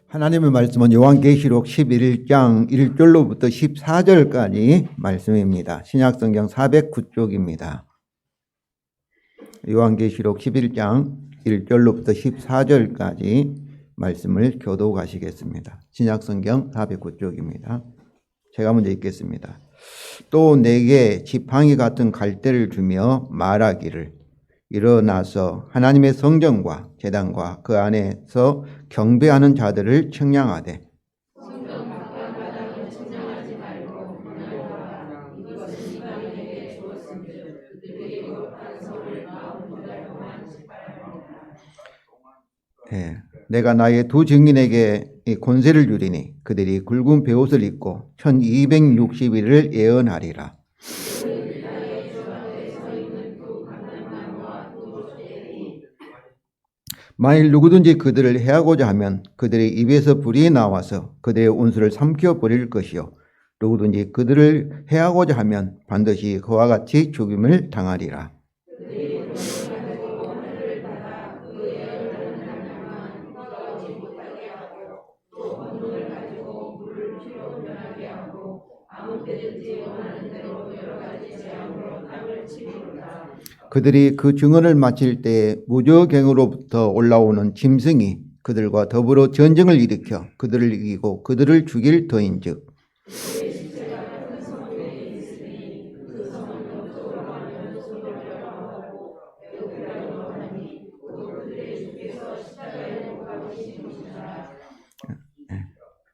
하나님의 말씀은 요한계시록 11장 1절로부터 14절까지 말씀입니다. 신약성경 409쪽입니다. 요한계시록 11장 1절로부터 14절까지 말씀을 교독하시겠습니다. 신약성경 409쪽입니다. 제가 먼저 읽겠습니다. 또 내게 지팡이 같은 갈대를 주며 말하기를 일어나서 하나님의 성전과 제단과 그 안에서 경배하는 자들을 청량하되 내가 나의 두 증인에게 권세를 주리니 그들이 굵은 베옷을 입고 1260일을 예언하리라. 만일 누구든지 그들을 해하고자 하면 그들의 입에서 불이 나와서 그들의 온수를 삼켜버릴 것이요 누구든지 그들을 해하고자 하면 반드시 그와 같이 죽임을 당하리라. 그들이 그 증언을 마칠 때 무저갱으로부터 올라오는 짐승이 그들과 더불어 전쟁을 일으켜 그들을 이기고 그들을 죽일 터인즉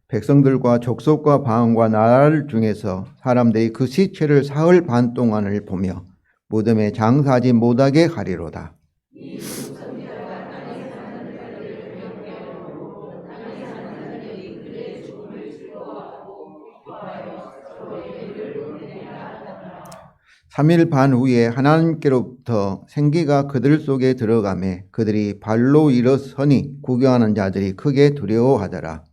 백성들과 족속과 방언과 나라를 중에서 사람들이 그 시체를 사흘 반 동안을 보며 무덤에 장사하지 못하게 하리로다. (3일) 반 후에 하나님께로부터 생기가 그들 속에 들어가매 그들이 발로 일어서니 구경하는 자들이 크게 두려워하더라.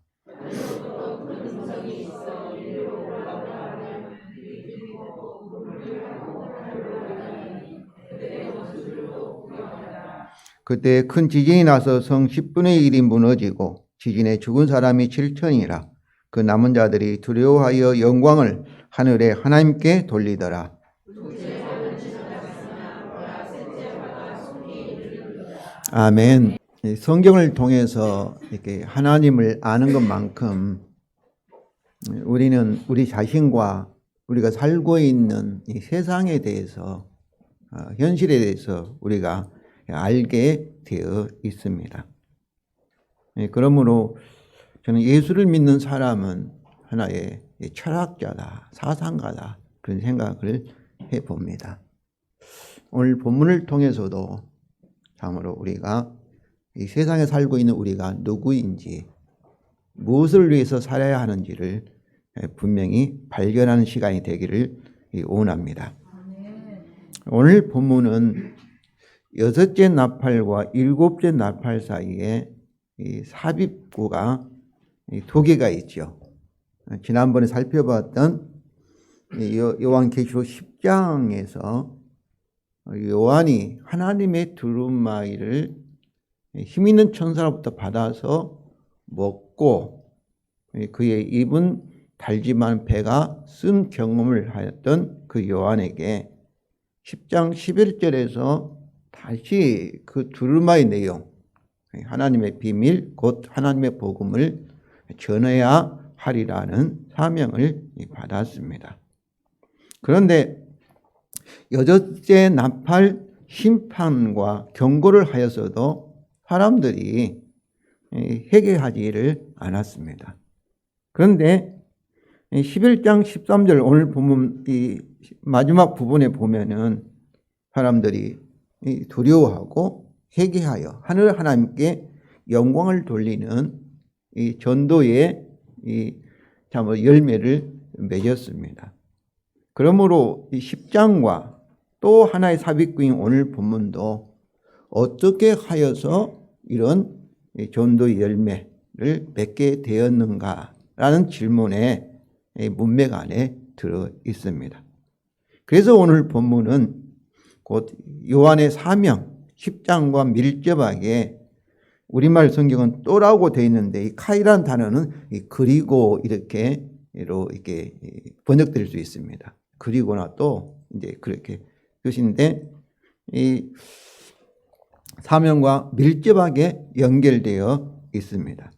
그때 큰 지진이 나서 성 10분의 1이 무너지고 지진에 죽은 사람이 7천이라. 그 남은 자들이 두려워하여 영광을 하늘에 하나님께 돌리더라. 아멘. 성경을 통해서 이렇게 하나님을 아는 것만큼 우리는 우리 자신과 우리가 살고 있는 이 세상에 대해서 현실에 대해서 우리가 알게 되어 있습니다. 그러므로 저는 예수를 믿는 사람은 하나의 철학자다, 사상가다 그런 생각을 해봅니다. 오늘 본문을 통해서도 참으로 우리가 이 세상에 살고 있는 우리가 누구인지 무엇을 위해서 살아야 하는지를 분명히 발견하는 시간이 되기를 원합니다. 오늘 본문은 여섯째 나팔과 일곱째 나팔 사이에 이 삽입구가 두 개가 있죠. 지난번에 살펴봤던 요한계시록 10장에서 요한이 하나님의 두루마기를 힘 있는 천사로부터 받아서 먹고 그의 입은 달지만 배가 쓴 경험을 하였던 그 요한에게 10장 11절에서 다시 그 두루마의 내용, 하나님의 비밀, 곧 하나님의 복음을 전해야 하리라는 사명을 받았습니다. 그런데 여섯째 나팔 심판과 경고를 하여서도 사람들이 회개하지를 않았습니다. 그런데 11장 13절 오늘 보면 이 마지막 부분에 보면은 사람들이 두려워하고 회개하여 하늘 하나님께 영광을 돌리는 이 전도의 참 열매를 맺었습니다. 그러므로 이 10장과 또 하나의 삽입구인 오늘 본문도 어떻게 하여서 이런 전도의 열매를 맺게 되었는가라는 질문에 문맥 안에 들어 있습니다. 그래서 오늘 본문은 곧 요한의 사명 10장과 밀접하게 우리말 성경은 또라고 되어 있는데 이 카이라는 단어는 그리고 이렇게 번역될 수 있습니다. 그리고나 또 이제 그렇게 뜻인데 이 사명과 밀접하게 연결되어 있습니다.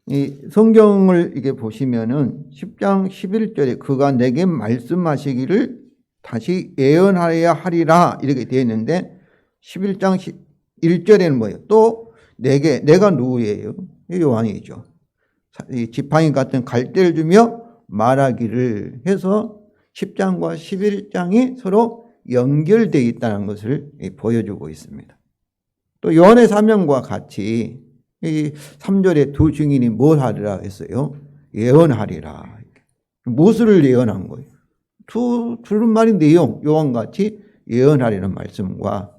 이 성경을 이게 보시면은 10장 11절에 그가 내게 말씀하시기를 다시 예언하여야 하리라 이렇게 되어 있는데 11장 1절에는 뭐예요? 또 내가 누구예요? 요한이죠. 이 지팡이 같은 갈대를 주며 말하기를 해서 10장과 11장이 서로 연결되어 있다는 것을 보여주고 있습니다. 또 요한의 사명과 같이 이 3절에 두 증인이 뭘 하리라 했어요? 예언하리라. 무엇을 예언한 거예요? 두말의 내용, 요한같이 예언하리는 말씀과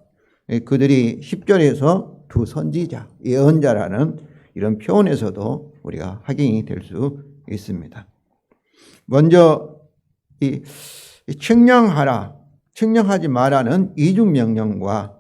그들이 10절에서 두 선지자, 예언자라는 이런 표현에서도 우리가 확인이 될 수 있습니다. 먼저 이 측량하라, 측량하지 마라는 이중명령과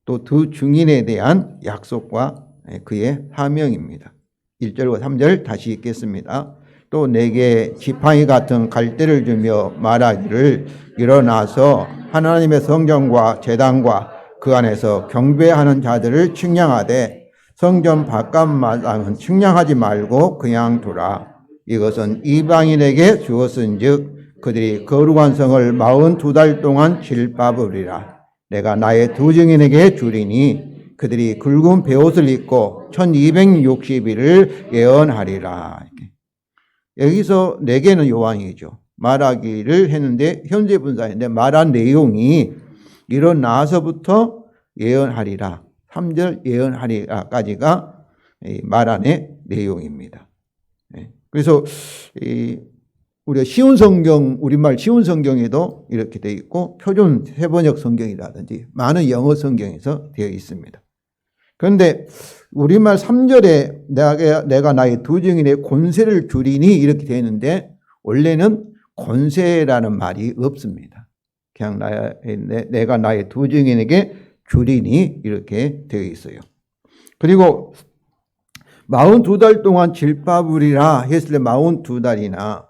또 두 증인에 대한 약속과 그의 사명입니다. 1절과 3절 다시 읽겠습니다. 또 내게 지팡이 같은 갈대를 주며 말하기를 일어나서 하나님의 성전과 제단과 그 안에서 경배하는 자들을 측량하되 성전 바깥마당은 측량하지 말고 그냥 두라. 이것은 이방인에게 주었은즉 그들이 거룩한 성을 42달 동안 질밟으리라. 내가 나의 두 증인에게 주리니 그들이 굵은 베옷을 입고 1260일을 예언하리라. 여기서 내게는 요한이죠. 말하기를 했는데 현재 분사인데 말한 내용이 일어나서부터 예언하리라. 3절 예언하리라까지가 말한의 내용입니다. 그래서 우리가 쉬운 성경, 우리말 쉬운 성경에도 이렇게 되어 있고 표준 세번역 성경이라든지 많은 영어 성경에서 되어 있습니다. 그런데 우리말 3절에 내가 나의 두 증인의 권세를 주리니 이렇게 되어 있는데 원래는 권세라는 말이 없습니다. 그냥 내가 나의 두 증인에게 주리니 이렇게 되어 있어요. 그리고 42달 동안 질밟으리라 했을 때 42달이나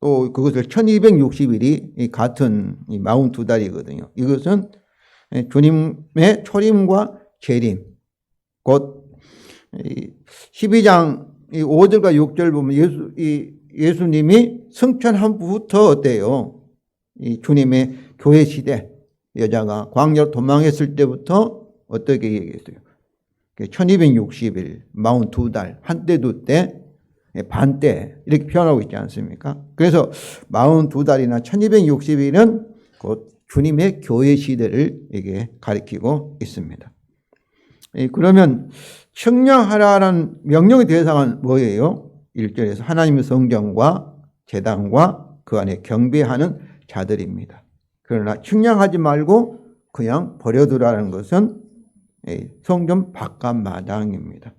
또 그것을 1260일이 같은 42달이거든요. 이것은 주님의 초림과 재림, 곧 12장 5절과 6절 보면 예수님이 성천한 후부터 어때요? 이 주님의 교회 시대, 여자가 광야로 도망했을 때부터 어떻게 얘기했어요? 1260일, 42달, 한때 두때, 반때 이렇게 표현하고 있지 않습니까? 그래서 42달이나 1260일은 곧 주님의 교회 시대를 이게 가리키고 있습니다. 그러면 측량하라는 명령의 대상은 뭐예요? 1절에서 하나님의 성전과 제단과 그 안에 경배하는 자들입니다. 그러나 측량하지 말고 그냥 버려두라는 것은 성전 바깥마당입니다.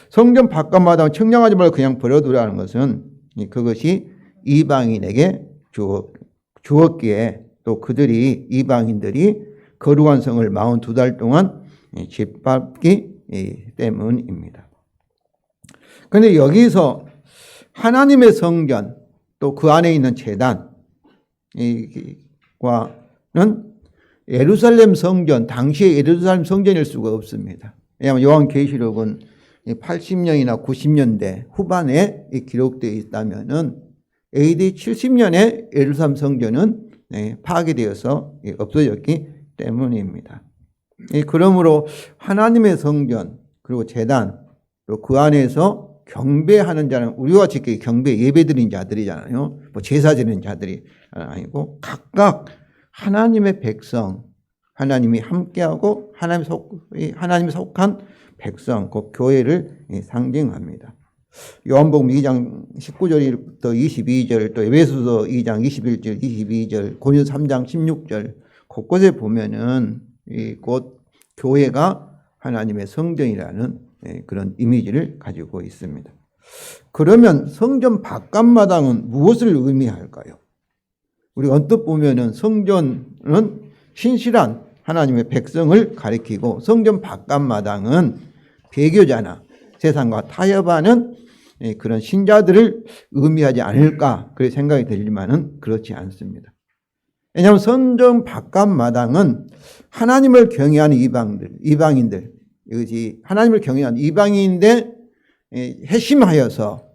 성전 바깥마당 측량하지 말고 그냥 버려두라는 것은 그것이 이방인에게 주었기에 또 그들이 이방인들이 거룩한 성을 42달 동안 짓밟기 때문입니다. 그런데 여기서 하나님의 성전 또 그 안에 있는 제단과는 예루살렘 성전, 당시의 예루살렘 성전일 수가 없습니다. 왜냐하면 요한계시록은 80년이나 90년대 후반에 기록되어 있다면은 AD 70년에 예루살렘 성전은 파괴되어서 없어졌기 때문입니다. 그러므로 하나님의 성전 그리고 제단 또 그 안에서 경배하는 자는 우리와 같이 경배 예배 드리는 자들이잖아요. 뭐 제사 지내는 자들이 아니고 각각 하나님의 백성, 하나님이 함께하고 하나님이 속한 백성, 그 교회를 상징합니다. 요한복음 2장 19절부터 22절, 또 에베소서 2장 21절, 22절, 고린도서 3장 16절 곳곳에 보면은 곧 교회가 하나님의 성전이라는 그런 이미지를 가지고 있습니다. 그러면 성전 바깥마당은 무엇을 의미할까요? 우리 언뜻 보면은 성전은 신실한 하나님의 백성을 가리키고 성전 바깥마당은 배교자나 세상과 타협하는 그런 신자들을 의미하지 않을까 그렇게 생각이 들지만은 그렇지 않습니다. 왜냐하면 성전 바깥마당은 하나님을 경외하는 이방인들, 이것이 하나님을 경외하는 이방인인데 회심하여서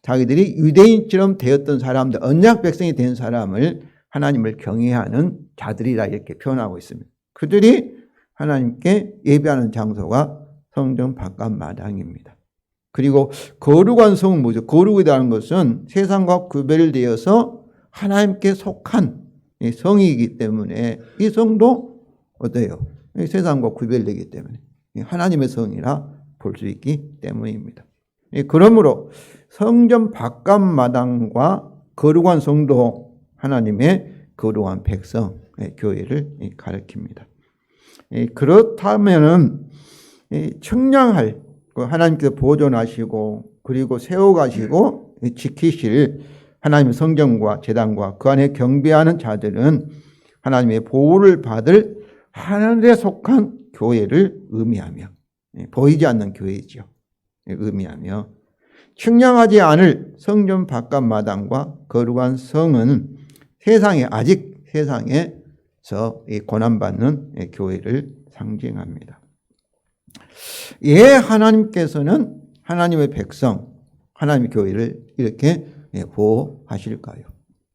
자기들이 유대인처럼 되었던 사람들, 언약 백성이 된 사람을 하나님을 경외하는 자들이라 이렇게 표현하고 있습니다. 그들이 하나님께 예배하는 장소가 성전 바깥마당입니다. 그리고 거룩한 성은 뭐죠? 거룩이라는 것은 세상과 구별되어서 하나님께 속한 성이기 때문에 이 성도 어때요? 세상과 구별되기 때문에 하나님의 성이라 볼 수 있기 때문입니다. 그러므로 성전 바깥마당과 거룩한 성도 하나님의 거룩한 백성, 교회를 가리킵니다. 그렇다면은 청량할 하나님께서 보존하시고 그리고 세워가시고 지키실 하나님의 성전과 제단과 그 안에 경배하는 자들은 하나님의 보호를 받을 하늘에 속한 교회를 의미하며 보이지 않는 교회이죠. 의미하며 측량하지 않을 성전 바깥마당과 거룩한 성은 아직 세상에서 고난받는 교회를 상징합니다. 하나님께서는 하나님의 백성, 하나님의 교회를 이렇게 보호하실까요?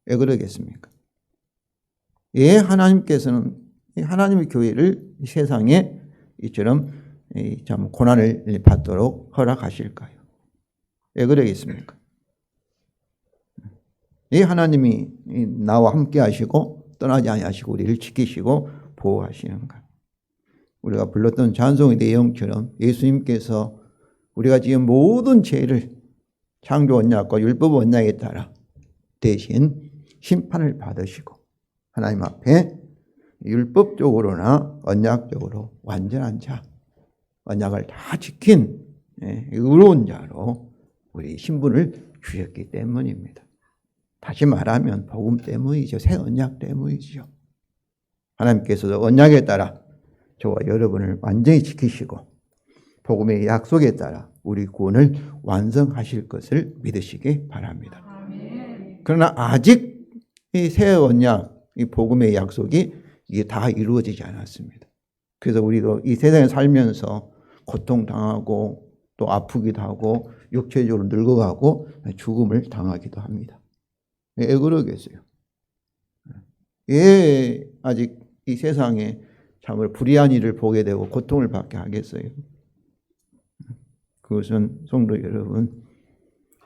왜 그러겠습니까? 하나님께서는 하나님의 교회를 세상에 이처럼 참 고난을 받도록 허락하실까요? 왜 그러겠습니까? 하나님이 나와 함께 하시고 떠나지 아니하시고 우리를 지키시고 보호하시는가? 우리가 불렀던 찬송의 내용처럼 예수님께서 우리가 지은 모든 죄를 창조 언약과 율법 언약에 따라 대신 심판을 받으시고 하나님 앞에 율법적으로나 언약적으로 완전한 자, 언약을 다 지킨 의로운 자로 우리 신분을 주셨기 때문입니다. 다시 말하면 복음 때문이죠. 새 언약 때문이죠. 하나님께서도 언약에 따라 저와 여러분을 완전히 지키시고 복음의 약속에 따라 우리 구원을 완성하실 것을 믿으시기 바랍니다. 그러나 아직 이 새 언약, 이 복음의 약속이 이게 다 이루어지지 않았습니다. 그래서 우리도 이 세상에 살면서 고통당하고 또 아프기도 하고 육체적으로 늙어가고 죽음을 당하기도 합니다. 왜 그러겠어요? 왜 아직 이 세상에 참으로 불의한 일을 보게 되고 고통을 받게 하겠어요? 그것은 성도 여러분,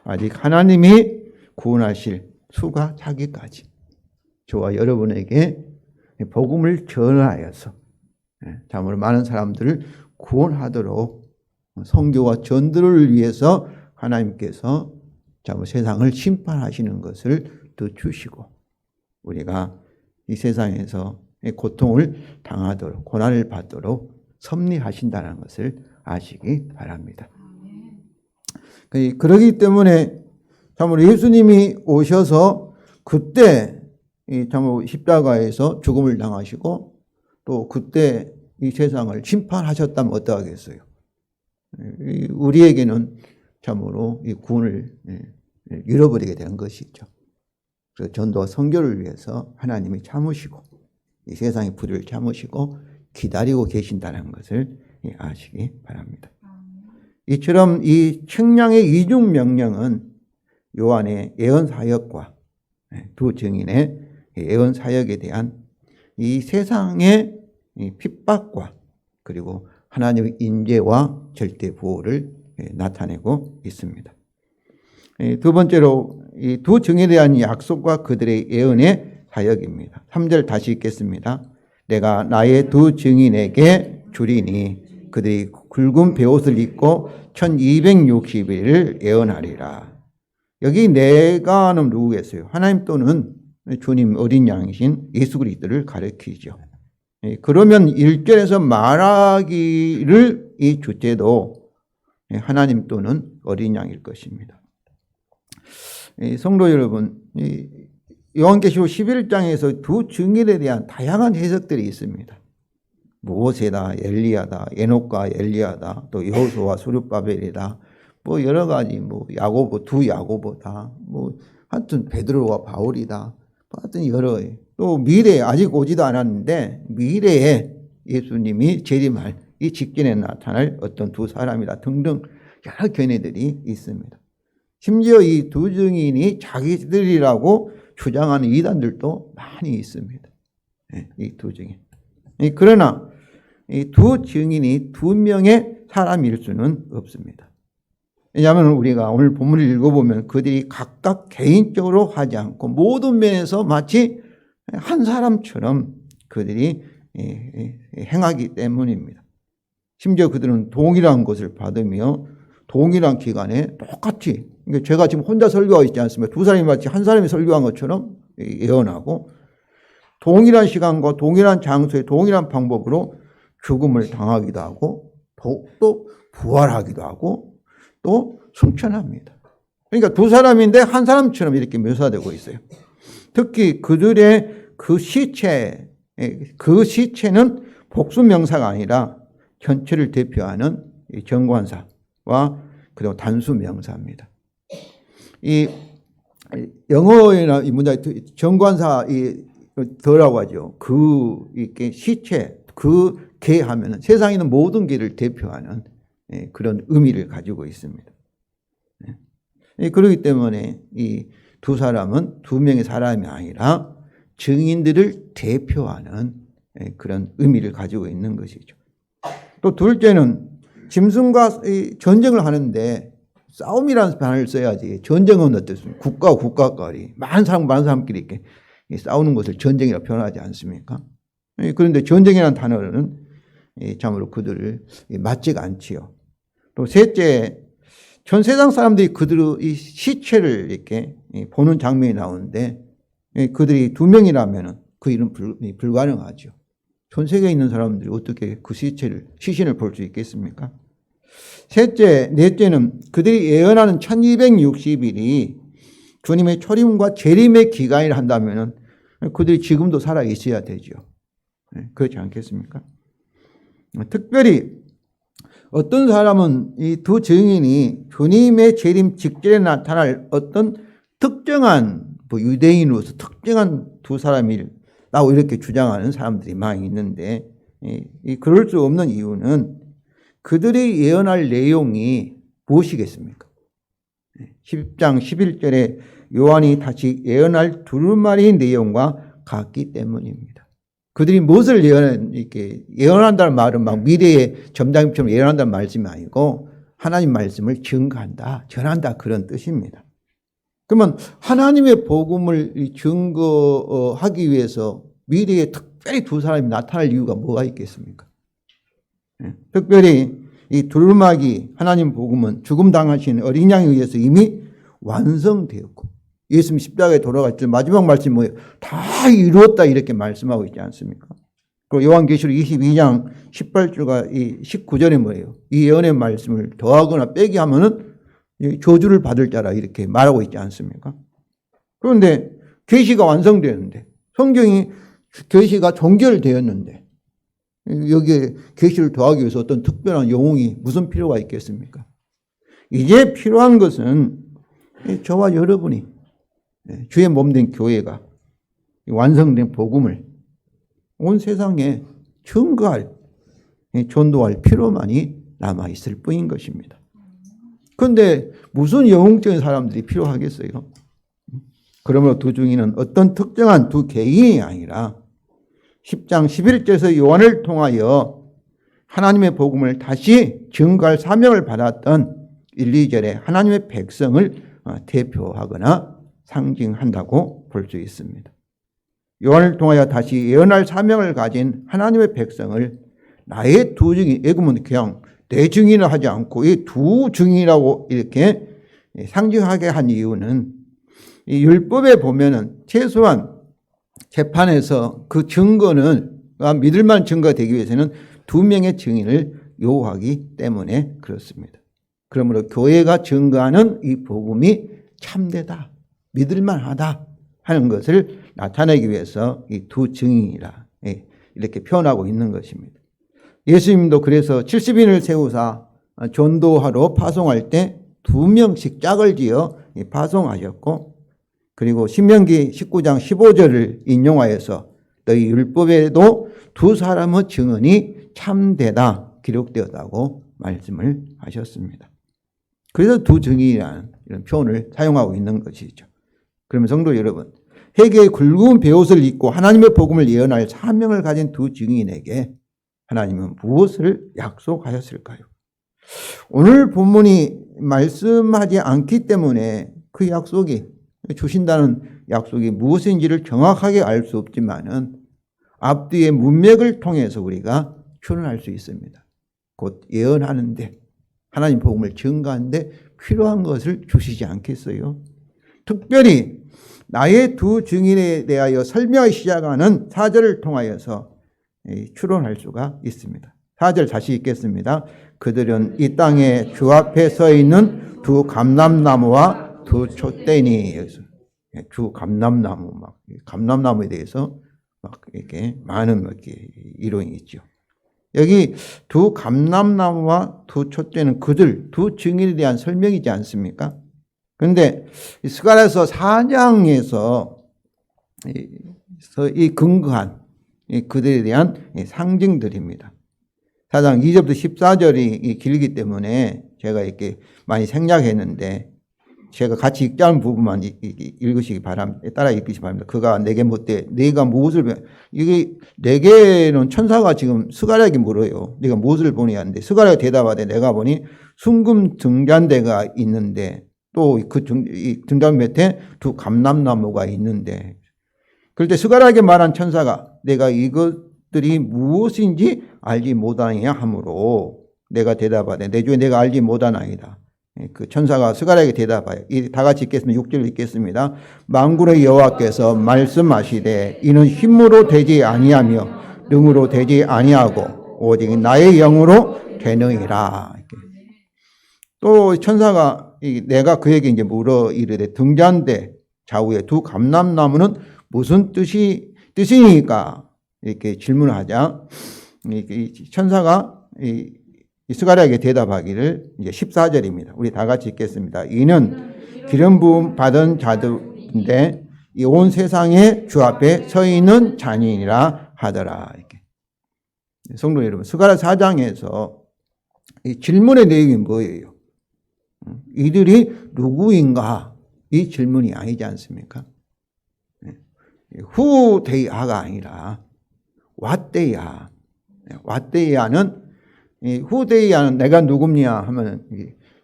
아직 하나님이 구원하실 수가 차기까지 저와 여러분에게 복음을 전하여서 참으로 많은 사람들을 구원하도록 선교와 전도를 위해서 하나님께서 참으로 세상을 심판하시는 것을 더 주시고 우리가 이 세상에서 고통을 당하도록 고난을 받도록 섭리하신다는 것을 아시기 바랍니다. 그러기 때문에 참으로 예수님이 오셔서 그때 참으로 십자가에서 죽음을 당하시고 또 그때 이 세상을 심판하셨다면 어떠하겠어요? 우리에게는 참으로 이 구원을 잃어버리게 된 것이죠. 그래서 전도와 선교를 위해서 하나님이 참으시고 이 세상의 불의를 참으시고 기다리고 계신다는 것을 아시기 바랍니다. 이처럼 이 측량의 이중 명령은 요한의 예언 사역과 두 증인의 예언 사역에 대한 이 세상의 핍박과 그리고 하나님의 인재와 절대 보호를 나타내고 있습니다. 두 번째로 이 두 증인에 대한 약속과 그들의 예언의 사역입니다. 3절 다시 읽겠습니다. 내가 나의 두 증인에게 주리니 그들이 굵은 베옷을 입고 1260일을 예언하리라. 여기 내가는 누구겠어요? 하나님 또는 주님 어린 양이신 예수 그리스도를 가리키죠. 그러면 1절에서 말하기를 이 주제도 하나님 또는 어린 양일 것입니다. 성도 여러분, 요한계시록 11장에서 두 증인에 대한 다양한 해석들이 있습니다. 모세다, 엘리야다, 에녹과 엘리야다, 또 여호수아와 수룹바벨이다, 뭐 여러 가지 뭐 야고보, 두 야고보다, 뭐 하여튼 베드로와 바울이다, 하여튼 여러, 또 미래에 아직 오지도 않았는데 미래에 예수님이 재림할 이 직전에 나타날 어떤 두 사람이다 등등 여러 견해들이 있습니다. 심지어 이 두 증인이 자기들이라고 주장하는 이단들도 많이 있습니다. 이 두 증인. 그러나 이 두 증인이 두 명의 사람일 수는 없습니다. 왜냐하면 우리가 오늘 본문을 읽어보면 그들이 각각 개인적으로 하지 않고 모든 면에서 마치 한 사람처럼 그들이 행하기 때문입니다. 심지어 그들은 동일한 것을 받으며 동일한 기간에 똑같이, 그러니까 제가 지금 혼자 설교하고 있지 않습니까? 두 사람이 마치 한 사람이 설교한 것처럼 예언하고 동일한 시간과 동일한 장소에 동일한 방법으로 죽음을 당하기도 하고 또 부활하기도 하고 또 승천합니다. 그러니까 두 사람인데 한 사람처럼 이렇게 묘사되고 있어요. 특히 그들의 그 시체는 복수명사가 아니라 전체를 대표하는 정관사와 그리고 단수명사입니다. 이 영어에나 이 문장 정관사 더라고 하죠. 이렇게 시체 그 개 하면은 세상에 있는 모든 개를 대표하는 그런 의미를 가지고 있습니다. 그렇기 때문에 이 두 사람은 두 명의 사람이 아니라 증인들을 대표하는 그런 의미를 가지고 있는 것이죠. 또 둘째는 짐승과 전쟁을 하는데 싸움이라는 단어를 써야지. 전쟁은 어떻습니까? 국가와 국가끼리 많은 사람끼리 이렇게 싸우는 것을 전쟁이라고 표현하지 않습니까? 그런데 전쟁이라는 단어는 참으로 그들을 맞지가 않지요. 또 셋째, 전 세상 사람들이 그들의 시체를 이렇게 보는 장면이 나오는데 그들이 두 명이라면 그 일은 불가능하죠. 전 세계에 있는 사람들이 어떻게 그 시신을 볼 수 있겠습니까? 넷째는 그들이 예언하는 1260일이 주님의 초림과 재림의 기간이라 한다면 그들이 지금도 살아 있어야 되죠. 그렇지 않겠습니까? 특별히 어떤 사람은 이 두 증인이 주님의 재림 직전에 나타날 어떤 특정한 유대인으로서 특정한 두 사람이라고 이렇게 주장하는 사람들이 많이 있는데 그럴 수 없는 이유는 그들이 예언할 내용이 무엇이겠습니까? 10장 11절에 요한이 다시 예언할 두루마리 내용과 같기 때문입니다. 그들이 무엇을 예언한다는 말은 막 미래의 점장님처럼 예언한다는 말씀이 아니고 하나님 말씀을 증거한다, 전한다 그런 뜻입니다. 그러면 하나님의 복음을 증거하기 위해서 미래에 특별히 두 사람이 나타날 이유가 뭐가 있겠습니까? 특별히 이 두루마기 하나님 복음은 죽음 당하신 어린 양에 의해서 이미 완성되었고 예수님 십자가에 돌아갈 때 마지막 말씀이 뭐예요? 다 이루었다 이렇게 말씀하고 있지 않습니까? 그리고 요한계시록 22장 18절과 19절에 뭐예요? 이 예언의 말씀을 더하거나 빼기 하면은 저주를 받을 자라 이렇게 말하고 있지 않습니까? 그런데 계시가 완성되었는데 성경이 계시가 종결되었는데 여기에 계시를 더하기 위해서 어떤 특별한 영웅이 무슨 필요가 있겠습니까? 이제 필요한 것은 저와 여러분이 주의 몸된 교회가 완성된 복음을 온 세상에 증거할, 전도할 필요만이 남아있을 뿐인 것입니다. 그런데 무슨 영웅적인 사람들이 필요하겠어요? 그러므로 두 증인은 어떤 특정한 두 개인이 아니라 10장 11절에서 요한을 통하여 하나님의 복음을 다시 증거할 사명을 받았던 1, 2절에 하나님의 백성을 대표하거나 상징한다고 볼 수 있습니다. 요한을 통하여 다시 예언할 사명을 가진 하나님의 백성을 나의 두 증인, 예금은 그냥 내 증인을 하지 않고 이 두 증인이라고 이렇게 상징하게 한 이유는 이 율법에 보면은 최소한 재판에서 그 증거는 믿을 만한 증거가 되기 위해서는 두 명의 증인을 요구하기 때문에 그렇습니다. 그러므로 교회가 증거하는 이 복음이 참되다, 믿을 만하다 하는 것을 나타내기 위해서 이 두 증인이라 이렇게 표현하고 있는 것입니다. 예수님도 그래서 70인을 세우사 전도하러 파송할 때 2명씩 짝을 지어 파송하셨고, 그리고 신명기 19장 15절을 인용하여서 너희 율법에도 2사람의 증언이 참되다 기록되었다고 말씀을 하셨습니다. 그래서 2증인이라는 이런 표현을 사용하고 있는 것이죠. 그러면 성도 여러분, 회개의 굵은 베옷을 입고 하나님의 복음을 예언할 사명을 가진 2증인에게 하나님은 무엇을 약속하셨을까요? 오늘 본문이 말씀하지 않기 때문에 그 약속이, 주신다는 약속이 무엇인지를 정확하게 알 수 없지만은 앞뒤의 문맥을 통해서 우리가 추론할 수 있습니다. 곧 예언하는데, 하나님 복음을 증거하는데 필요한 것을 주시지 않겠어요? 특별히 나의 2증인에 대하여 설명하기 시작하는 4절을 통하여서 추론할 수가 있습니다. 4절 다시 읽겠습니다. 그들은 이 땅에 주 앞에 서 있는 2 감람나무와 2 촛대니, 여기서 주 감람나무, 감람나무에 대해서 이렇게 많은 이론이 있죠. 여기 2 감람나무와 2 촛대는 그들, 2증인에 대한 설명이지 않습니까? 그런데 스가랴서 4장에서 이 근거한 그들에 대한 상징들입니다. 4장 2절부터 14절이 길기 때문에 제가 이렇게 많이 생략했는데, 제가 같이 읽자는 부분만 읽으시기 바랍니다. 따라 읽으시기 바랍니다. 그가 내게 묻되 네가 무엇을 이게 내게는 천사가 지금 스가랴에게 물어요. 네가 무엇을 보니 하는데, 스가랴가 대답하되 내가 보니 순금 등잔대가 있는데 또 그 등잔 밑에 2 감람나무가 있는데, 그럴 때 스가랴에게 말한 천사가 내가 이것들이 무엇인지 알지 못하느냐 하므로 내가 대답하되 내 주에 내가 알지 못하나이다. 그 천사가 스가랴에게 대답하여, 다 같이 읽겠습니다. 6절 읽겠습니다. 만군의 여호와께서 말씀하시되 이는 힘으로 되지 아니하며 능으로 되지 아니하고 오직 나의 영으로 되느니라. 또 천사가 내가 그에게 이제 물어 이르되 등잔대 좌우에 2 감람나무는 무슨 뜻이니까 이렇게 질문하자 천사가 스가랴에게 대답하기를, 이제 14절입니다. 우리 다 같이 읽겠습니다. 이는 기름 부음 받은 자들인데 이 온 세상에 주 앞에 서 있는 자니이라 하더라. 이렇게. 성도 여러분, 스가랴 4장에서 이 질문의 내용이 뭐예요? 이들이 누구인가? 이 질문이 아니지 않습니까? Who they are가 아니라 What they are. What they are는 Who they are는 내가 누굽냐 하면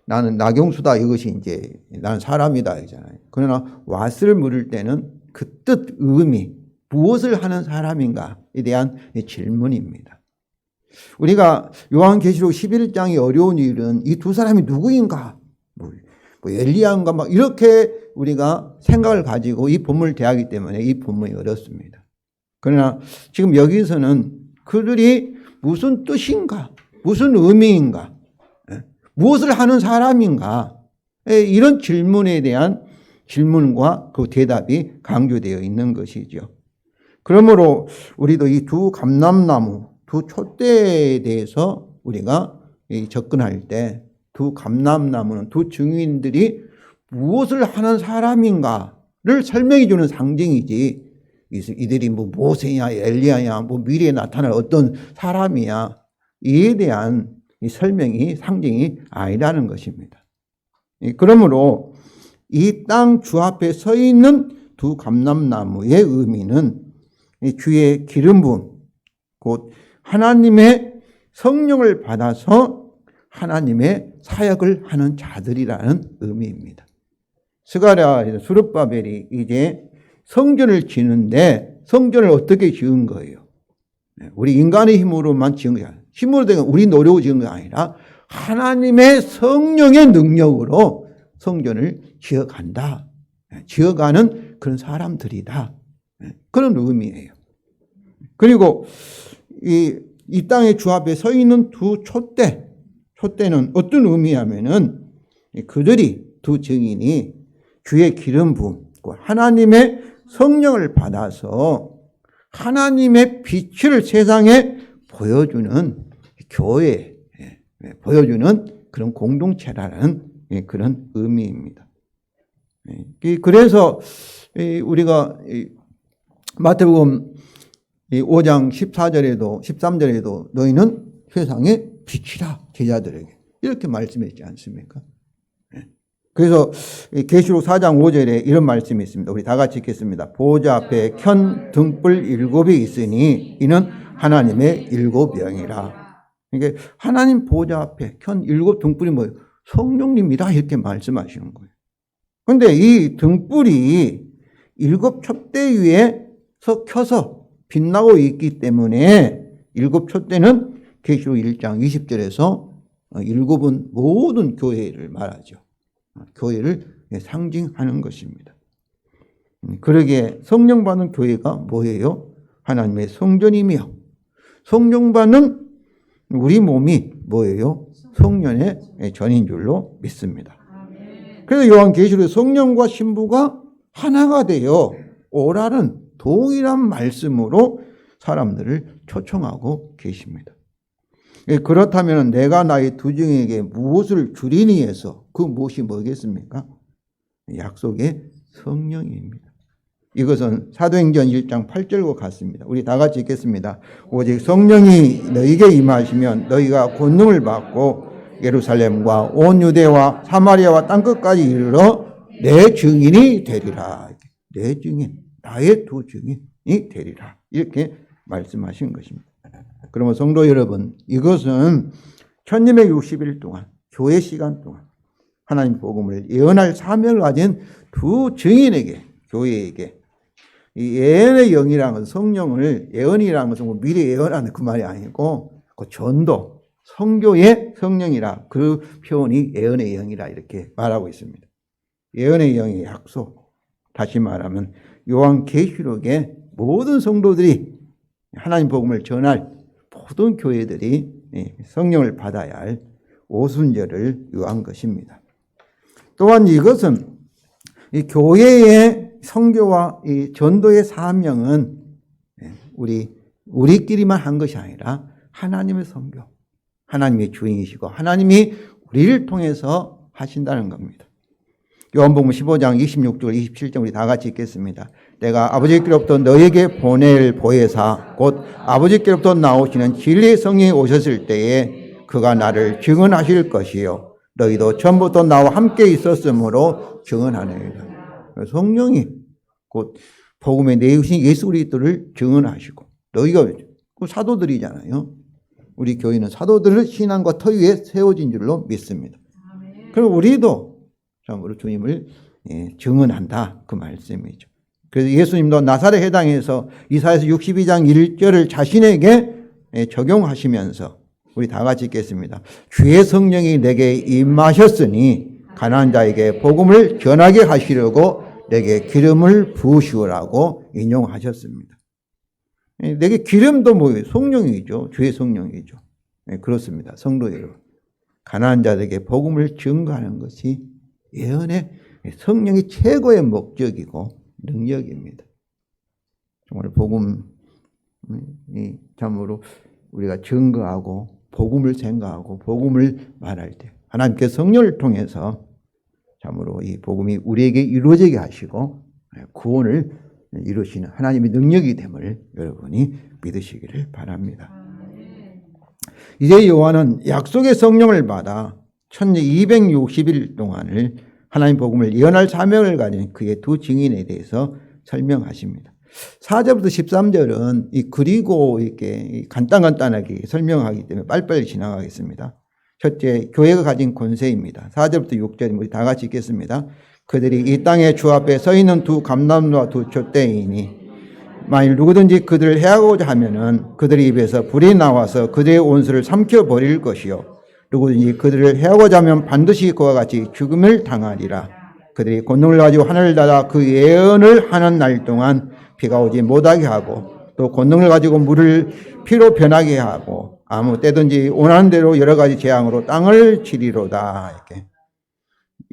나는 나경수다, 이것이 이제 나는 사람이다 이잖아요. 그러나 what을 물을 때는 그 뜻, 의미, 무엇을 하는 사람인가에 대한 질문입니다. 우리가 요한계시록 11장이 어려운 일은 이 2사람이 누구인가, 뭐 엘리야인가 막 이렇게 우리가 생각을 가지고 이 본문을 대하기 때문에 이 본문이 어렵습니다. 그러나 지금 여기서는 그들이 무슨 뜻인가, 무슨 의미인가, 무엇을 하는 사람인가, 이런 질문에 대한 질문과 그 대답이 강조되어 있는 것이죠. 그러므로 우리도 이 2 감람나무, 2 촛대에 대해서 우리가 접근할 때 2 감람나무는 2 증인들이 무엇을 하는 사람인가를 설명해 주는 상징이지, 이들이 뭐 모세냐 엘리야냐 뭐 미래에 나타날 어떤 사람이야, 이에 대한 이 설명이, 상징이 아니라는 것입니다. 그러므로 이 땅 주 앞에 서 있는 2 감람나무의 의미는 주의 기름 부음, 곧 하나님의 성령을 받아서 하나님의 사역을 하는 자들이라는 의미입니다. 스가랴 스룹바벨이 이제 성전을 지는데 성전을 어떻게 지은 거예요? 우리 인간의 힘으로만 지은 게 아니라, 힘으로 된 건 우리 노력으로 지은 게 아니라 하나님의 성령의 능력으로 성전을 지어간다, 지어가는 그런 사람들이다, 그런 의미예요. 그리고 이 땅의 주 앞에 서 있는 2 촛대는 어떤 의미냐면은 그들이 2 증인이 주의 기름 부음, 하나님의 성령을 받아서 하나님의 빛을 세상에 보여주는 교회 보여주는 그런 공동체라는 그런 의미입니다. 그래서 우리가 마태복음 5장 14절에도 13절에도 너희는 세상의 빛이라 제자들에게 이렇게 말씀했지 않습니까? 그래서 계시록 4장 5절에 이런 말씀이 있습니다. 우리 다 같이 읽겠습니다. 보호자 앞에 켠 등불 7이 있으니 이는 하나님의 7영이라. 그러니까 하나님 보호자 앞에 켠 7 등불이 뭐예요? 성령님이다 이렇게 말씀하시는 거예요. 그런데 이 등불이 7 촛대 위에서 켜서 빛나고 있기 때문에 7 촛대는 계시록 1장 20절에서 7은 모든 교회를 말하죠. 교회를 상징하는 것입니다. 그러기에 성령 받는 교회가 뭐예요? 하나님의 성전이며 성령 받는 우리 몸이 뭐예요? 성령의 전인 줄로 믿습니다. 그래서 요한계시록 성령과 신부가 하나가 되어 오라는 동일한 말씀으로 사람들을 초청하고 계십니다. 그렇다면 내가 나의 두 증에게 무엇을 주리니 해서 그 무엇이 뭐겠습니까? 약속의 성령입니다. 이것은 사도행전 1장 8절과 같습니다. 우리 다 같이 읽겠습니다. 오직 성령이 너희에게 임하시면 너희가 권능을 받고 예루살렘과 온 유대와 사마리아와 땅끝까지 이르러 내 증인이 되리라. 내 증인, 나의 두 증인이 되리라. 이렇게 말씀하신 것입니다. 그러면 성도 여러분, 이것은 1260일 동안 교회 시간 동안 하나님 복음을 예언할 사명을 가진 두 증인에게, 교회에게 이 예언의 영이라는 것은 성령을, 예언이라는 것은 미래 예언하는 그 말이 아니고 그 전도, 성교의 성령이라, 그 표현이 예언의 영이라 이렇게 말하고 있습니다. 예언의 영의 약속, 다시 말하면 요한계시록의 모든 성도들이 하나님 복음을 전할 모든 교회들이 성령을 받아야 할 오순절을 요한 것입니다. 또한 이것은 이 교회의 성교와 이 전도의 사명은 우리끼리만 한 것이 아니라 하나님의 성교, 하나님의 주인이시고 하나님이 우리를 통해서 하신다는 겁니다. 요한복음 15장 26절 27절 우리 다 같이 읽겠습니다. 내가 아버지께로부터 너에게 보낼 보혜사 곧 아버지께로부터 나오시는 진리의 성령이 오셨을 때에 그가 나를 증언하실 것이요 너희도 처음부터 나와 함께 있었으므로 증언하느니라. 성령이 곧 복음에 내으신 예수 그리스도를 증언하시고 너희가 사도들이잖아요. 우리 교회는 사도들을 신앙과 터 위에 세워진 줄로 믿습니다. 그럼 우리도 참으로 주님을 증언한다 그 말씀이죠. 그래서 예수님도 나사렛 해당에서 이사야서 62장 1절을 자신에게 적용하시면서 우리 다 같이 읽겠습니다. 주의 성령이 내게 임하셨으니 가난한 자에게 복음을 전하게 하시려고 내게 기름을 부으시오라고 인용하셨습니다. 내게 기름도 뭐예요? 성령이죠. 주의 성령이죠. 그렇습니다. 성도 여러분. 가난한 자들에게 복음을 증거하는 것이 예언의 성령이 최고의 목적이고 능력입니다. 정말 복음이 참으로 우리가 증거하고 복음을 생각하고 복음을 말할 때 하나님께서 성령을 통해서 참으로 이 복음이 우리에게 이루어지게 하시고 구원을 이루시는 하나님의 능력이 됨을 여러분이 믿으시기를 바랍니다. 이제 요한은 약속의 성령을 받아 1260일 동안을 하나님 복음을 예언할 사명을 가진 그의 두 증인에 대해서 설명하십니다. 4절부터 13절은 그리고 이렇게 간단하게 설명하기 때문에 빨리빨리 지나가겠습니다. 첫째, 교회가 가진 권세입니다. 4절부터 6절 우리 다 같이 읽겠습니다. 그들이 이 땅의 주 앞에 서 있는 두 감람과 두 촛대이니 만일 누구든지 그들을 해하고자 하면은 그들의 입에서 불이 나와서 그들의 온수를 삼켜버릴 것이요 누구든지 그들을 해하고자 하면 반드시 그와 같이 죽음을 당하리라. 그들이 권능을 가지고 하늘을 닫아 그 예언을 하는 날 동안 비가 오지 못하게 하고 또 권능을 가지고 물을 피로 변하게 하고 아무 때든지 원하는 대로 여러 가지 재앙으로 땅을 치리로다. 이렇게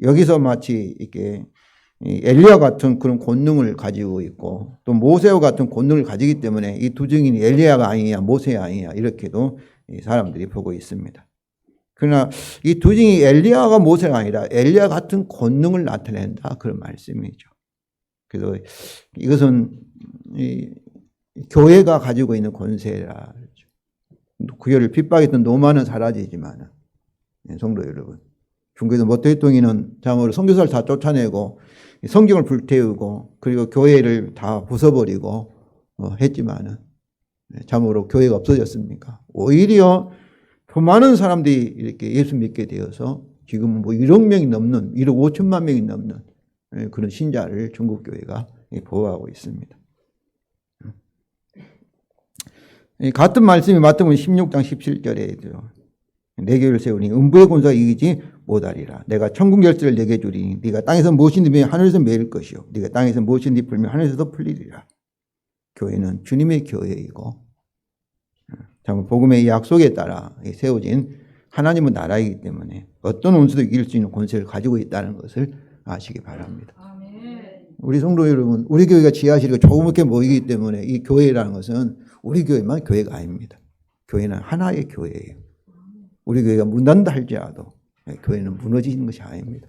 여기서 마치 이렇게 엘리야 같은 그런 권능을 가지고 있고 또 모세와 같은 권능을 가지기 때문에 이 두 증인이 엘리야가 아니냐 모세 아니냐 이렇게도 이 사람들이 보고 있습니다. 그러나 이 두 증이 엘리야가 모세가 아니라 엘리야 같은 권능을 나타낸다, 그런 말씀이죠. 그래서 이것은 이 교회가 가지고 있는 권세라. 구열을 핍박했던 노마는 사라지지만, 성도 여러분, 중국에서 모 대통령은 참으로 선교사를 다 쫓아내고 성경을 불태우고 그리고 교회를 다 부숴버리고 했지만은 참으로 교회가 없어졌습니까? 오히려 더 많은 사람들이 이렇게 예수 믿게 되어서 지금은 뭐 1억 명이 넘는, 1억 5천만 명이 넘는 그런 신자를 중국 교회가 보호하고 있습니다. 같은 말씀이 마태복음 16장 17절에도 내 교회를 세우니 음부의 권세가 이기지 못하리라. 내가 천국 열쇠를 내게 주리니 네가 땅에서 무엇인지 매면 하늘에서 매일 것이요 네가 땅에서 무엇인지 풀면 하늘에서도 풀리리라. 교회는 주님의 교회이고 참 복음의 약속에 따라 세워진 하나님의 나라이기 때문에 어떤 원수도 이길 수 있는 권세를 가지고 있다는 것을 아시기 바랍니다. 우리 성도 여러분, 우리 교회가 지하실이 조그맣게 모이기 때문에 이 교회라는 것은 우리 교회만 교회가 아닙니다. 교회는 하나의 교회예요. 우리 교회가 문 닫는다 할지라도 교회는 무너지는 것이 아닙니다.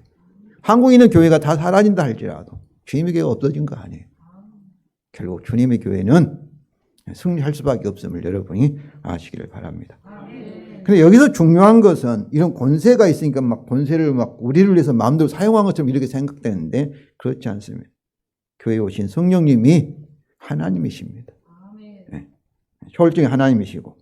한국에 있는 교회가 다 사라진다 할지라도 주님의 교회가 없어진 거 아니에요. 결국 주님의 교회는 승리할 수밖에 없음을 여러분이 아시기를 바랍니다. 근데 여기서 중요한 것은 이런 권세가 있으니까 막 권세를 막 우리를 위해서 마음대로 사용한 것처럼 이렇게 생각되는데 그렇지 않습니다. 교회에 오신 성령님이 하나님이십니다. 네. 효율적인 하나님이시고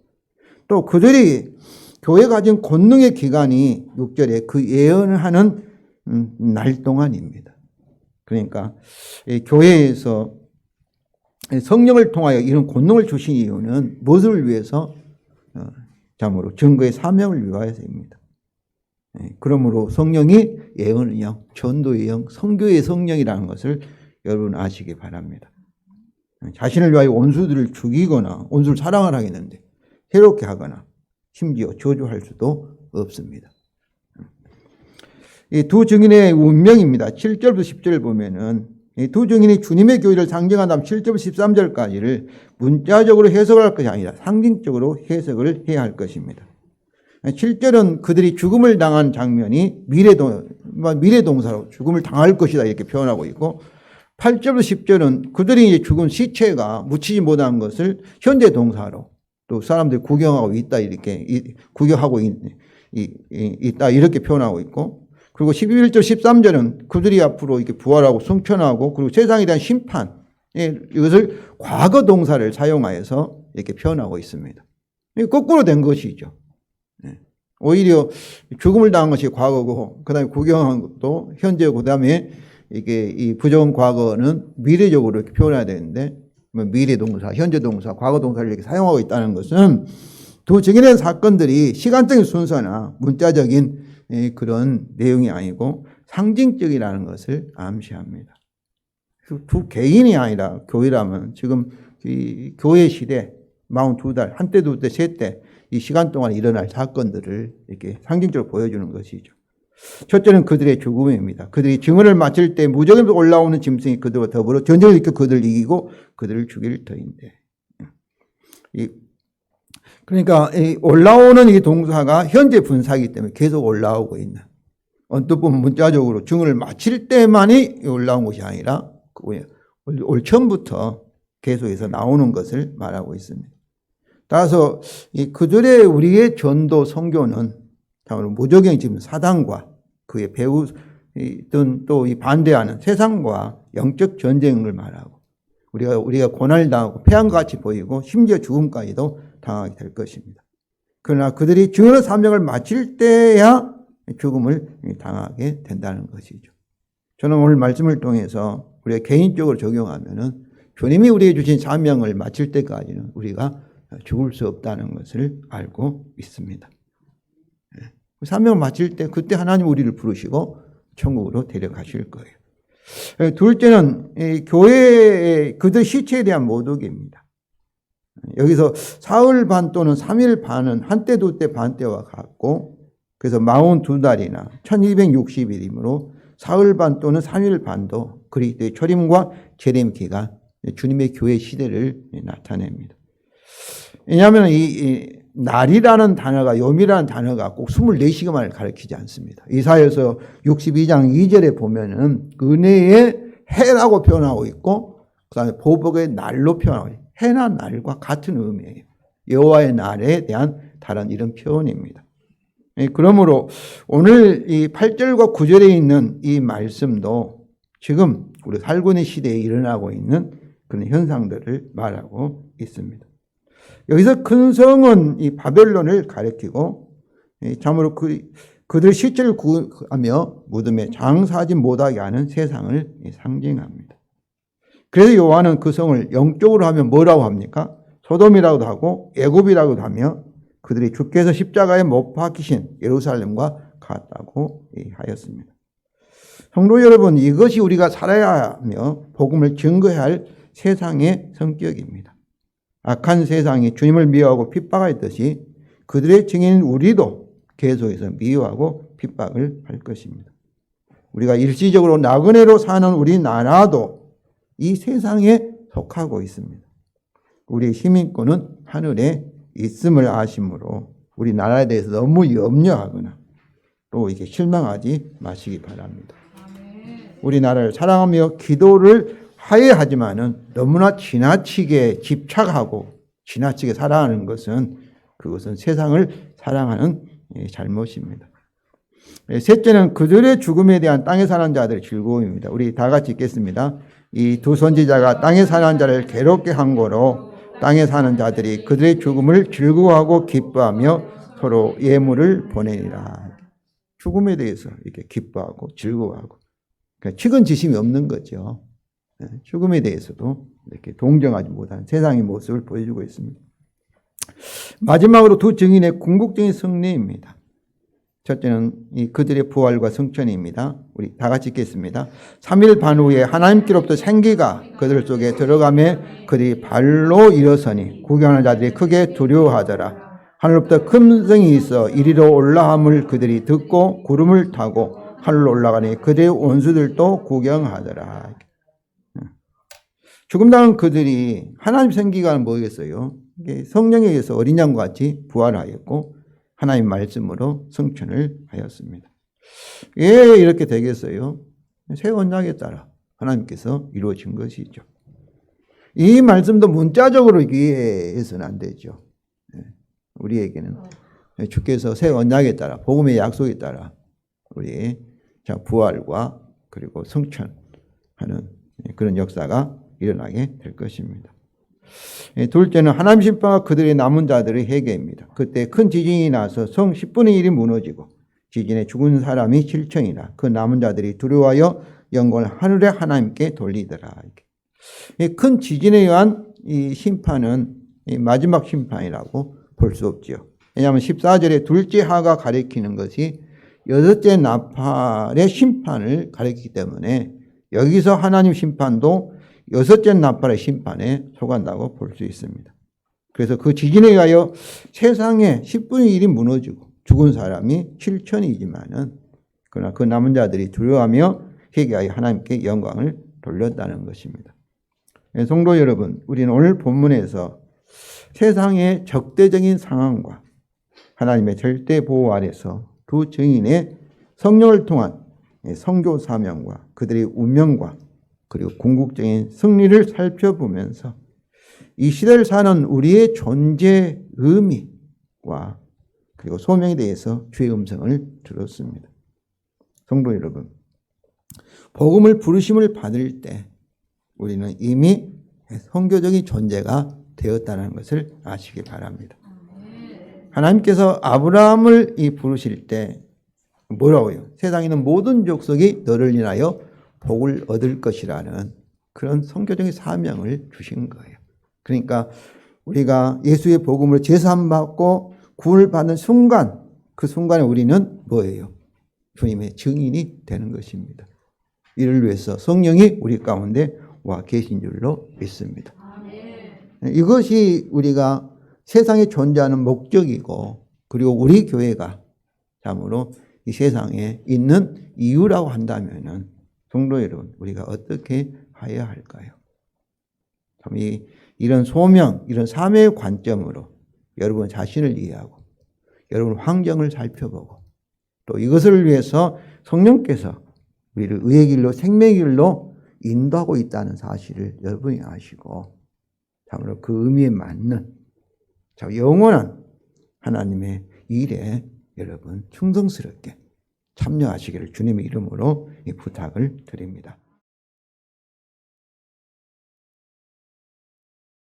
또 그들이 교회가 가진 권능의 기간이 6절에 그 예언을 하는 날 동안입니다. 그러니까 교회에서 성령을 통하여 이런 권능을 주신 이유는 무엇을 위해서? 참으로 증거의 사명을 위하여서입니다. 그러므로 성령이 예언의 영, 전도의 영, 선교의 성령이라는 것을 여러분 아시기 바랍니다. 자신을 위하여 원수들을 죽이거나 원수를 사랑을 하겠는데 해롭게 하거나 심지어 저주할 수도 없습니다. 이 두 증인의 운명입니다. 7절부터 10절을 보면은 이 두 증인이 주님의 교회를 상징한다면 7절부터 13절까지를 문자적으로 해석을 할 것이 아니라 상징적으로 해석을 해야 할 것입니다. 7절은 그들이 죽음을 당한 장면이 미래동사로 죽음을 당할 것이다 이렇게 표현하고 있고 8절부터 10절은 그들이 이제 죽은 시체가 묻히지 못한 것을 현재 동사로 또 사람들이 구경하고 있다 이렇게 구경하고 있다 이렇게 표현하고 있고 그리고 11절 13절은 그들이 앞으로 이렇게 부활하고 승천하고 그리고 세상에 대한 심판 이것을 과거 동사를 사용하여서 이렇게 표현하고 있습니다. 거꾸로 된 것이죠. 오히려 죽음을 당한 것이 과거고 그다음에 구경한 것도 현재고 그다음에 이게 이 부정 과거는 미래적으로 이렇게 표현해야 되는데 미래 동사, 현재 동사, 과거 동사를 이렇게 사용하고 있다는 것은 두 증인의 사건들이 시간적인 순서나 문자적인 그런 내용이 아니고 상징적이라는 것을 암시합니다. 두 개인이 아니라 교회라면 지금 이 교회 시대 42달, 한때, 두때, 세때 이 시간 동안 일어날 사건들을 이렇게 상징적으로 보여주는 것이죠. 첫째는 그들의 죽음입니다. 그들이 증언을 마칠 때 무적에서 올라오는 짐승이 그들과 더불어 전쟁을 일으켜 그들을 이기고 그들을 죽일 터인데. 그러니까 이 올라오는 이 동사가 현재 분사이기 때문에 계속 올라오고 있는. 언뜻 보면 문자적으로 증언을 마칠 때만이 올라온 것이 아니라 올 처음부터 계속해서 나오는 것을 말하고 있습니다. 따라서 그들의 우리의 전도 선교는 무적의 지금 사단과 그의 배후든 또 이 반대하는 세상과 영적 전쟁을 말하고 우리가 고난을 당하고 패한것 같이 보이고 심지어 죽음까지도 당하게 될 것입니다. 그러나 그들이 증언의 사명을 마칠 때야 죽음을 당하게 된다는 것이죠. 저는 오늘 말씀을 통해서 우리가 개인적으로 적용하면은 주님이 우리에게 주신 사명을 마칠 때까지는 우리가 죽을 수 없다는 것을 알고 있습니다. 사명을 마칠 때 그때 하나님 우리를 부르시고 천국으로 데려가실 거예요. 둘째는 교회의 그들 시체에 대한 모독입니다. 여기서 사흘 반 또는 3일 반은 한때 두때 반때와 같고 그래서 42달이나 1260일이므로 사흘 반 또는 3일 반도 그리스도의 초림과 재림 기간 주님의 교회 시대를 나타냅니다. 왜냐하면 날이라는 단어가, 요미라는 단어가 꼭 24시간을 가리키지 않습니다. 이사야서 62장 2절에 보면은 은혜의 해라고 표현하고 있고 그 다음에 보복의 날로 표현하고 있어요. 해나 날과 같은 의미예요. 여호와의 날에 대한 다른 이런 표현입니다. 그러므로 오늘 이 8절과 9절에 있는 이 말씀도 지금 우리 살고 있는 시대에 일어나고 있는 그런 현상들을 말하고 있습니다. 여기서 큰 성은 이 바벨론을 가리키고 참으로 그들 시체를 구하며 무덤에 장사하지 못하게 하는 세상을 상징합니다. 그래서 요한은 그 성을 영적으로 하면 뭐라고 합니까? 소돔이라고도 하고 애굽이라고도 하며 그들이 주께서 십자가에 못 박히신 예루살렘과 같다고 하였습니다. 성도 여러분, 이것이 우리가 살아야 하며 복음을 증거해야 할 세상의 성격입니다. 악한 세상이 주님을 미워하고 핍박했듯이 그들의 증인인 우리도 계속해서 미워하고 핍박을 할 것입니다. 우리가 일시적으로 나그네로 사는 우리나라도 이 세상에 속하고 있습니다. 우리의 시민권은 하늘에 있음을 아심으로 우리나라에 대해서 너무 염려하거나 또 이렇게 실망하지 마시기 바랍니다. 우리나라를 사랑하며 기도를 하여야 하지만은 너무나 지나치게 집착하고 지나치게 사랑하는 것은 그것은 세상을 사랑하는 잘못입니다. 셋째는 그들의 죽음에 대한 땅에 사는 자들의 즐거움입니다. 우리 다 같이 읽겠습니다. 이 두 선지자가 땅에 사는 자를 괴롭게 한 거로 땅에 사는 자들이 그들의 죽음을 즐거워하고 기뻐하며 서로 예물을 보내니라. 죽음에 대해서 이렇게 기뻐하고 즐거워하고 그러니까 측은지심이 없는 거죠. 죽음에 대해서도 이렇게 동정하지 못하는 세상의 모습을 보여주고 있습니다. 마지막으로 두 증인의 궁극적인 승리입니다. 첫째는 그들의 부활과 승천입니다. 우리 다 같이 읽겠습니다. 3일 반 후에 하나님께로부터 생기가 그들 속에 들어가며 그들이 발로 일어서니 구경하는 자들이 크게 두려워하더라. 하늘로부터 큰 성이 있어 이리로 올라함을 그들이 듣고 구름을 타고 하늘로 올라가니 그들의 원수들도 구경하더라. 죽음당한 그들이 하나님 생기가 뭐겠어요? 성령에 의해서 어린 양과 같이 부활하였고 하나님 말씀으로 승천을 하였습니다. 왜 이렇게 되겠어요? 새 언약에 따라 하나님께서 이루어진 것이죠. 이 말씀도 문자적으로 이해해서는 안 되죠. 우리에게는 주께서 새 언약에 따라 복음의 약속에 따라 우리 부활과 그리고 승천하는 그런 역사가 일어나게 될 것입니다. 둘째는 하나님 심판과 그들의 남은 자들의 회개입니다. 그때 큰 지진이 나서 성 10분의 1이 무너지고 지진에 죽은 사람이 7천이라 그 남은 자들이 두려워하여 영광을 하늘의 하나님께 돌리더라. 큰 지진에 의한 이 심판은 이 마지막 심판이라고 볼 수 없지요. 왜냐하면 14절에 둘째 하가 가리키는 것이 여섯째 나팔의 심판을 가리키기 때문에 여기서 하나님 심판도 여섯째 나팔의 심판에 속한다고 볼 수 있습니다. 그래서 그 지진에 의하여 세상의 10분의 1이 무너지고 죽은 사람이 7천이지만은 그러나 그 남은 자들이 두려워하며 회개하여 하나님께 영광을 돌렸다는 것입니다. 성도 여러분, 우리는 오늘 본문에서 세상의 적대적인 상황과 하나님의 절대 보호 아래서 두 증인의 성령을 통한 선교 사명과 그들의 운명과 그리고 궁극적인 승리를 살펴보면서 이 시대를 사는 우리의 존재 의미와 그리고 소명에 대해서 주의 음성을 들었습니다. 성도 여러분, 복음을 부르심을 받을 때 우리는 이미 선교적인 존재가 되었다는 것을 아시기 바랍니다. 하나님께서 아브라함을 부르실 때 뭐라고요? 세상에 있는 모든 족속이 너를 인하여 복을 얻을 것이라는 그런 선교적인 사명을 주신 거예요. 그러니까 우리가 예수의 복음으로 제사함 받고 구원을 받는 순간 그 순간에 우리는 뭐예요? 주님의 증인이 되는 것입니다. 이를 위해서 성령이 우리 가운데 와 계신 줄로 믿습니다. 이것이 우리가 세상에 존재하는 목적이고 그리고 우리 교회가 참으로 이 세상에 있는 이유라고 한다면은 성도 여러분, 우리가 어떻게 해야 할까요? 참 이런 소명, 이런 사명의 관점으로 여러분 자신을 이해하고 여러분 환경을 살펴보고 또 이것을 위해서 성령께서 우리를 의의 길로 생명의 길로 인도하고 있다는 사실을 여러분이 아시고 참으로 그 의미에 맞는 영원한 하나님의 일에 여러분 충성스럽게 참여하시기를 주님의 이름으로 부탁을 드립니다.